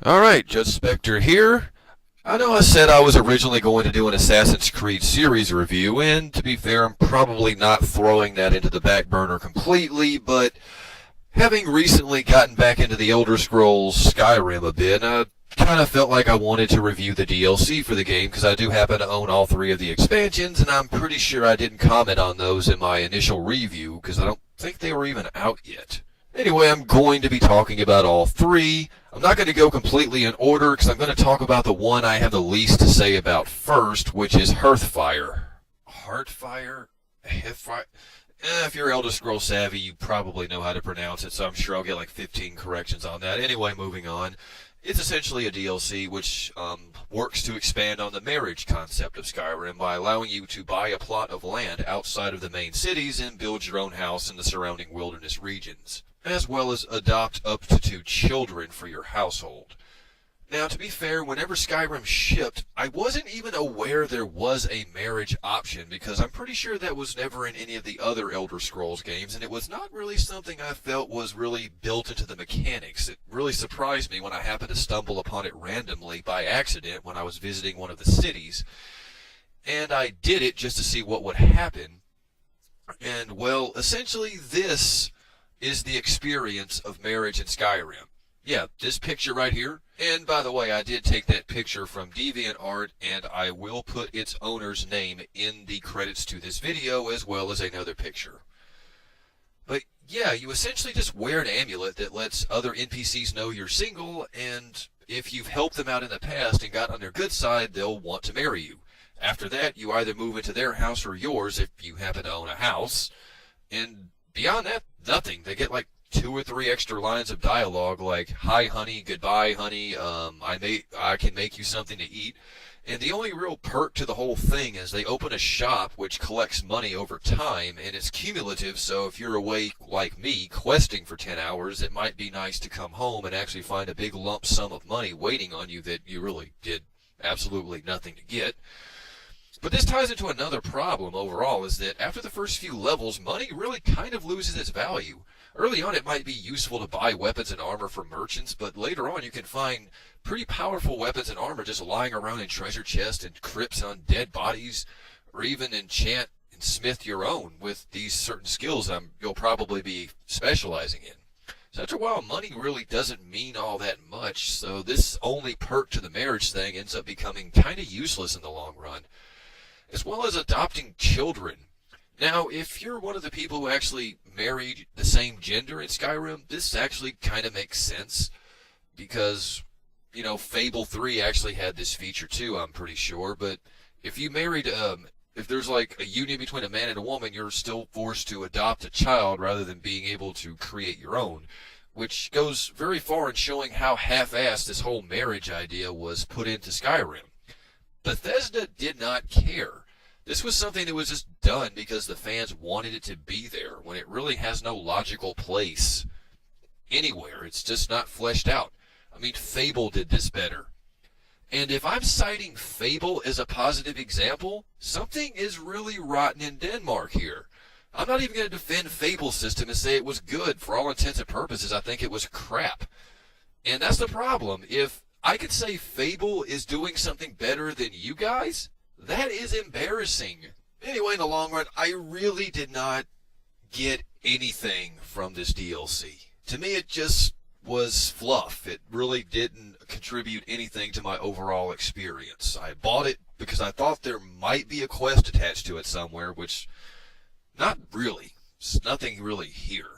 Alright, Judgespektre here. I know I said I was originally going to do an Assassin's Creed series review, and to be fair, I'm probably not throwing that into the back burner completely, but having recently gotten back into the Elder Scrolls Skyrim a bit, I kind of felt like I wanted to review the DLC for the game, because I do happen to own all three of the expansions, and I'm pretty sure I didn't comment on those in my initial review, because I don't think they were even out yet. Anyway, I'm going to be talking about all three. I'm not going to go completely in order because I'm going to talk about the one I have the least to say about first, which is Earthfire. Heartfire? Hearthfire? If you're Elder Scrolls savvy, you probably know how to pronounce it, so I'm sure I'll get like 15 corrections on that. Anyway, moving on. It's essentially a DLC which works to expand on the marriage concept of Skyrim by allowing you to buy a plot of land outside of the main cities and build your own house in the surrounding wilderness regions, as well as adopt up to 2 children for your household. Now, to be fair, whenever Skyrim shipped, I wasn't even aware there was a marriage option, because I'm pretty sure that was never in any of the other Elder Scrolls games, and it was not really something I felt was really built into the mechanics. It really surprised me when I happened to stumble upon it randomly by accident when I was visiting one of the cities, and I did it just to see what would happen. And, well, essentially this is the experience of marriage in Skyrim. Yeah, this picture right here. And by the way, I did take that picture from DeviantArt, and I will put its owner's name in the credits to this video, as well as another picture. But yeah, you essentially just wear an amulet that lets other NPCs know you're single, and if you've helped them out in the past and got on their good side, they'll want to marry you. After that, you either move into their house or yours if you happen to own a house, and beyond that, nothing. They get like 2 or 3 extra lines of dialogue like, "Hi honey, goodbye honey, I can make you something to eat." And the only real perk to the whole thing is they open a shop which collects money over time, and it's cumulative, so if you're away like me questing for 10 hours, it might be nice to come home and actually find a big lump sum of money waiting on you that you really did absolutely nothing to get. But this ties into another problem overall, is that after the first few levels, money really kind of loses its value. Early on, it might be useful to buy weapons and armor from merchants, but later on you can find pretty powerful weapons and armor just lying around in treasure chests and crypts on dead bodies, or even enchant and smith your own with these certain skills you'll probably be specializing in. So after a while, money really doesn't mean all that much, so this only perk to the marriage thing ends up becoming kind of useless in the long run, as well as adopting children. Now, if you're one of the people who actually married the same gender in Skyrim, this actually kind of makes sense, because, you know, Fable 3 actually had this feature too, I'm pretty sure, but if you married, if there's like a union between a man and a woman, you're still forced to adopt a child rather than being able to create your own, which goes very far in showing how half-assed this whole marriage idea was put into Skyrim. Bethesda did not care. This was something that was just done because the fans wanted it to be there, when it really has no logical place anywhere. It's just not fleshed out. I mean, Fable did this better. And if I'm citing Fable as a positive example, something is really rotten in Denmark here. I'm not even going to defend Fable's system and say it was good. For all intents and purposes, I think it was crap. And that's the problem. If I could say Fable is doing something better than you guys, that is embarrassing. Anyway, in the long run, I really did not get anything from this DLC. To me, it just was fluff. It really didn't contribute anything to my overall experience. I bought it because I thought there might be a quest attached to it somewhere, which, not really. There's nothing really here.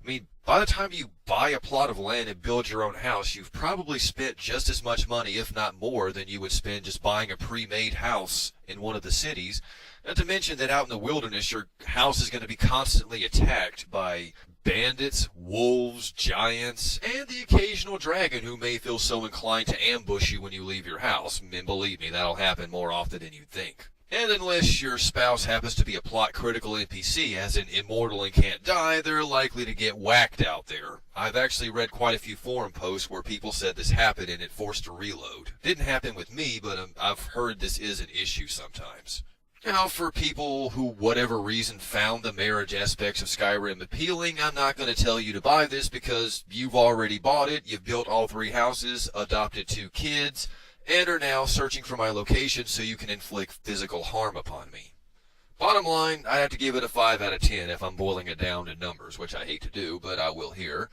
I mean, by the time you buy a plot of land and build your own house, you've probably spent just as much money, if not more, than you would spend just buying a pre-made house in one of the cities. Not to mention that out in the wilderness, your house is going to be constantly attacked by bandits, wolves, giants, and the occasional dragon who may feel so inclined to ambush you when you leave your house. And believe me, that'll happen more often than you'd think. And unless your spouse happens to be a plot-critical NPC, as in immortal and can't die, they're likely to get whacked out there. I've actually read quite a few forum posts where people said this happened and it forced a reload. Didn't happen with me, but I've heard this is an issue sometimes. Now, for people who, whatever reason, found the marriage aspects of Skyrim appealing, I'm not going to tell you to buy this because you've already bought it, you've built all 3 houses, adopted 2 kids, and are now searching for my location so you can inflict physical harm upon me. Bottom line, I have to give it a 5 out of 10 if I'm boiling it down to numbers, which I hate to do, but I will here.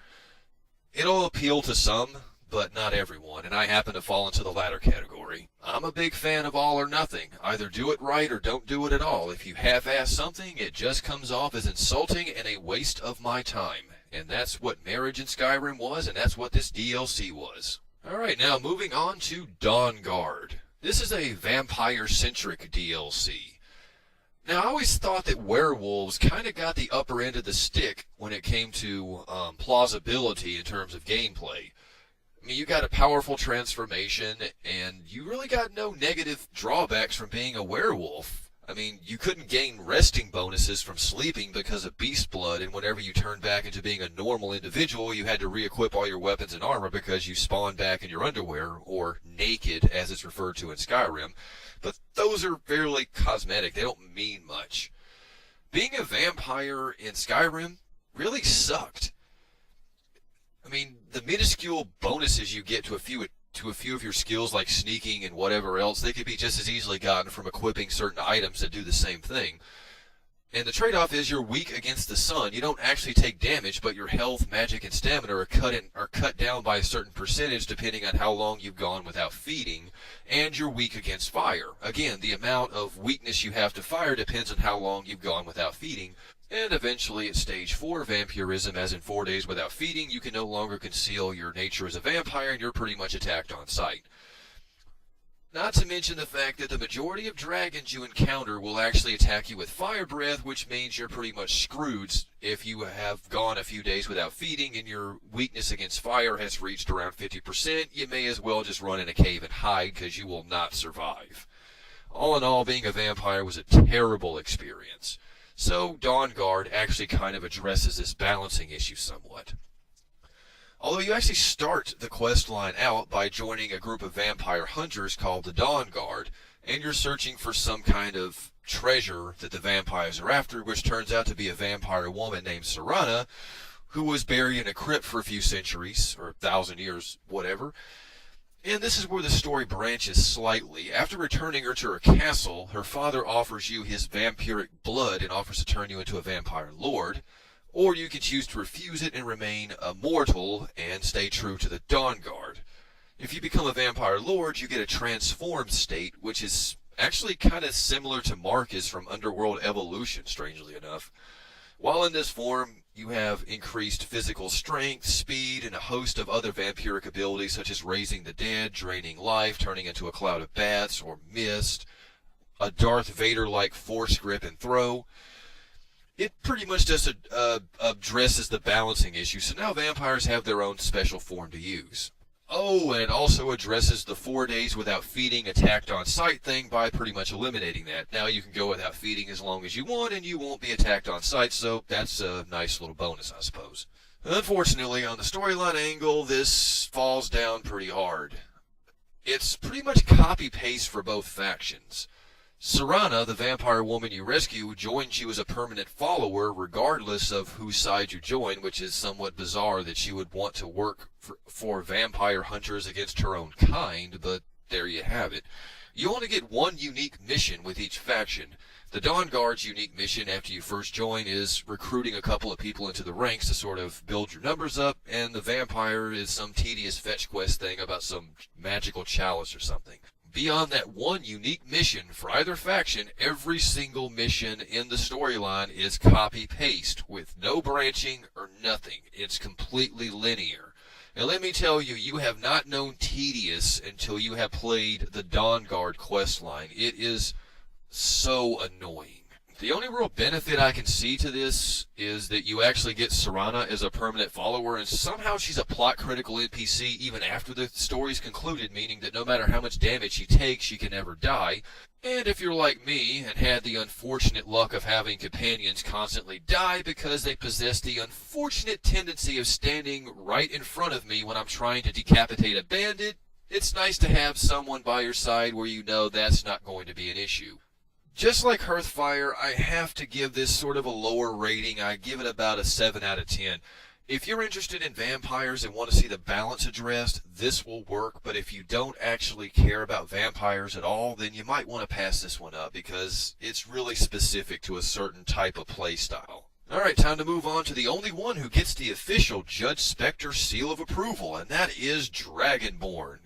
It'll appeal to some, but not everyone, and I happen to fall into the latter category. I'm a big fan of all or nothing. Either do it right or don't do it at all. If you half-ass something, it just comes off as insulting and a waste of my time. And that's what marriage in Skyrim was, and that's what this DLC was. Alright, now moving on to Dawnguard. This is a vampire-centric DLC. Now, I always thought that werewolves kind of got the upper end of the stick when it came to plausibility in terms of gameplay. I mean, you got a powerful transformation, and you really got no negative drawbacks from being a werewolf. I mean, you couldn't gain resting bonuses from sleeping because of beast blood, and whenever you turned back into being a normal individual, you had to re-equip all your weapons and armor because you spawned back in your underwear, or naked, as it's referred to in Skyrim. But those are fairly cosmetic. They don't mean much. Being a vampire in Skyrim really sucked. I mean, the minuscule bonuses you get to a few of your skills like sneaking and whatever else, they could be just as easily gotten from equipping certain items that do the same thing. And the trade-off is you're weak against the sun. You don't actually take damage, but your health, magic, and stamina are cut down by a certain percentage depending on how long you've gone without feeding, and you're weak against fire. Again, the amount of weakness you have to fire depends on how long you've gone without feeding. And eventually at stage 4, vampirism, as in 4 days without feeding, you can no longer conceal your nature as a vampire and you're pretty much attacked on sight. Not to mention the fact that the majority of dragons you encounter will actually attack you with fire breath, which means you're pretty much screwed if you have gone a few days without feeding and your weakness against fire has reached around 50%, you may as well just run in a cave and hide because you will not survive. All in all, being a vampire was a terrible experience. So Dawnguard actually kind of addresses this balancing issue somewhat. Although you actually start the quest line out by joining a group of vampire hunters called the Dawnguard, and you're searching for some kind of treasure that the vampires are after, which turns out to be a vampire woman named Serana, who was buried in a crypt for a few centuries, or 1,000 years, whatever. And this is where the story branches slightly. After returning her to her castle, her father offers you his vampiric blood and offers to turn you into a vampire lord. Or you can choose to refuse it and remain immortal and stay true to the Dawnguard. If you become a vampire lord, you get a transformed state, which is actually kind of similar to Marcus from Underworld Evolution, strangely enough. While in this form, you have increased physical strength, speed, and a host of other vampiric abilities such as raising the dead, draining life, turning into a cloud of bats or mist, a Darth Vader-like force grip and throw. It pretty much just addresses the balancing issue, so now vampires have their own special form to use. Oh, and it also addresses the 4 days without feeding attacked on sight thing by pretty much eliminating that. Now you can go without feeding as long as you want and you won't be attacked on sight, so that's a nice little bonus, I suppose. Unfortunately, on the storyline angle, this falls down pretty hard. It's pretty much copy-paste for both factions. Serana, the vampire woman you rescue, joins you as a permanent follower regardless of whose side you join, which is somewhat bizarre that she would want to work for vampire hunters against her own kind, but there you have it. You only get one unique mission with each faction. The Dawnguard's unique mission after you first join is recruiting a couple of people into the ranks to sort of build your numbers up, and the vampire is some tedious fetch quest thing about some magical chalice or something. Beyond that one unique mission for either faction, every single mission in the storyline is copy-paste with no branching or nothing. It's completely linear. And let me tell you, you have not known tedious until you have played the Dawnguard questline. It is so annoying. The only real benefit I can see to this is that you actually get Serana as a permanent follower, and somehow she's a plot-critical NPC even after the story's concluded, meaning that no matter how much damage she takes, she can never die. And if you're like me and had the unfortunate luck of having companions constantly die because they possess the unfortunate tendency of standing right in front of me when I'm trying to decapitate a bandit, it's nice to have someone by your side where you know that's not going to be an issue. Just like Earthfire, I have to give this sort of a lower rating. I give it about a 7 out of 10. If you're interested in vampires and want to see the balance addressed, this will work, but if you don't actually care about vampires at all, then you might want to pass this one up because it's really specific to a certain type of play style. Alright, time to move on to the only one who gets the official Judgespektre seal of approval, and that is Dragonborn.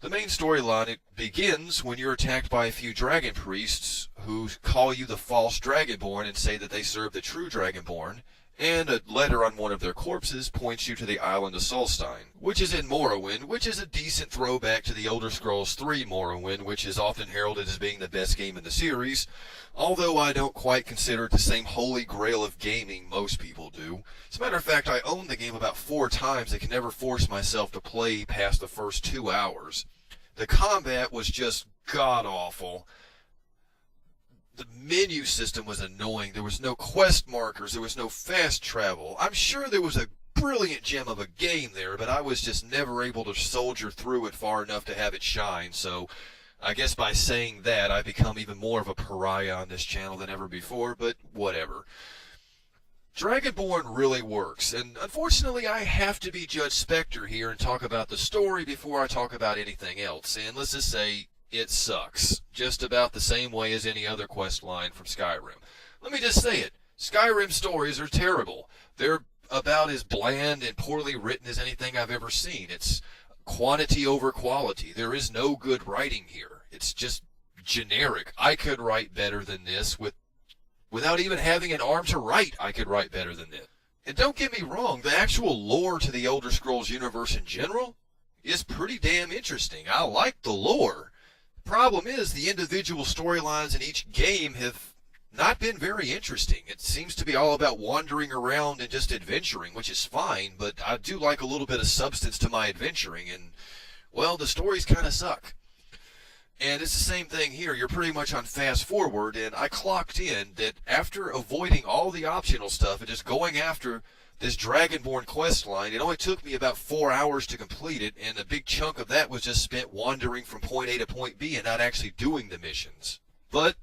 The main storyline, it begins when you're attacked by a few dragon priests who call you the false Dragonborn and say that they serve the true Dragonborn, and a letter on one of their corpses points you to the island of Solstein, which is in Morrowind, which is a decent throwback to the Elder Scrolls III Morrowind, which is often heralded as being the best game in the series, although I don't quite consider it the same holy grail of gaming most people do. As a matter of fact, I owned the game about 4 times and can never force myself to play past the first 2 hours. The combat was just god-awful. The menu system was annoying. There was no quest markers. There was no fast travel. I'm sure there was a brilliant gem of a game there, but I was just never able to soldier through it far enough to have it shine, so I guess by saying that, I've become even more of a pariah on this channel than ever before, but whatever. Dragonborn really works, and unfortunately I have to be Judgespektre here and talk about the story before I talk about anything else, and let's just say it sucks, just about the same way as any other quest line from Skyrim. Let me just say it, Skyrim stories are terrible. They're about as bland and poorly written as anything I've ever seen. It's quantity over quality. There is no good writing here. It's just generic. I could write better than this without even having an arm to write. I could write better than this. And don't get me wrong, the actual lore to the Elder Scrolls universe in general is pretty damn interesting. I like the lore. The problem is the individual storylines in each game have not been very interesting. It seems to be all about wandering around and just adventuring, which is fine, but I do like a little bit of substance to my adventuring, and, well, the stories kind of suck. And it's the same thing here. You're pretty much on fast forward, and I clocked in that after avoiding all the optional stuff and just going after this Dragonborn quest line, it only took me about 4 hours to complete it, and a big chunk of that was just spent wandering from point A to point B and not actually doing the missions. But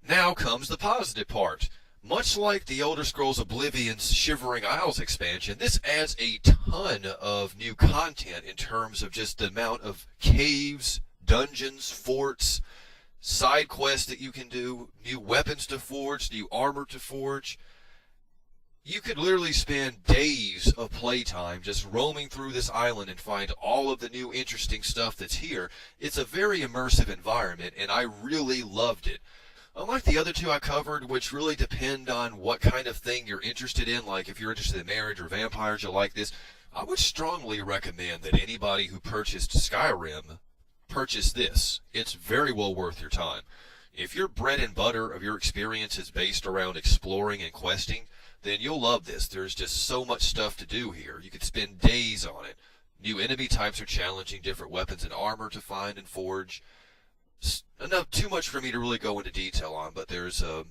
now comes the positive part. Much like the Elder Scrolls Oblivion's Shivering Isles expansion, this adds a ton of new content in terms of just the amount of caves, dungeons, forts, side quests that you can do, new weapons to forge, new armor to forge. You could literally spend days of playtime just roaming through this island and find all of the new interesting stuff that's here. It's a very immersive environment, and I really loved it. Unlike the other two I covered, which really depend on what kind of thing you're interested in, like if you're interested in marriage or vampires, you'll like this, I would strongly recommend that anybody who purchased Skyrim purchase this. It's very well worth your time. If your bread and butter of your experience is based around exploring and questing, then you'll love this. There's just so much stuff to do here. You could spend days on it. New enemy types are challenging, different weapons and armor to find and forge. Enough too much for me to really go into detail on, but there's a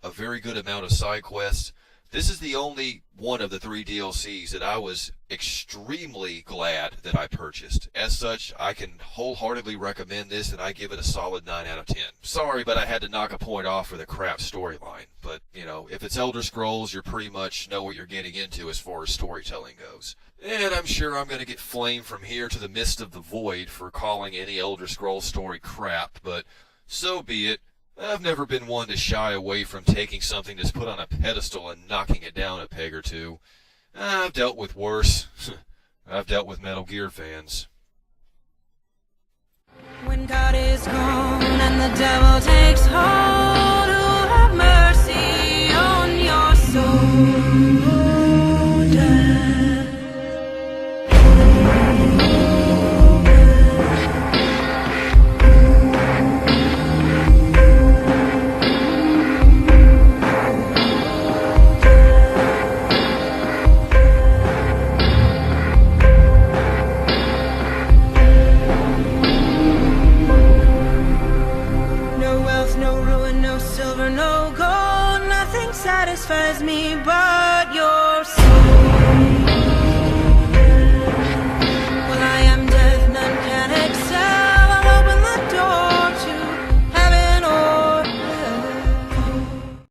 very good amount of side quests. This is the only one of the 3 DLCs that I was extremely glad that I purchased. As such, I can wholeheartedly recommend this, and I give it a solid 9 out of 10. Sorry, but I had to knock a point off for the crap storyline. But, you know, if it's Elder Scrolls, you pretty much know what you're getting into as far as storytelling goes. And I'm sure I'm going to get flamed from here to the midst of the void for calling any Elder Scrolls story crap, but so be it. I've never been one to shy away from taking something that's put on a pedestal and knocking it down a peg or two. I've dealt with worse. I've dealt with Metal Gear fans. When God is gone and the devil takes hold, oh, have mercy on your soul. Satisfies me but your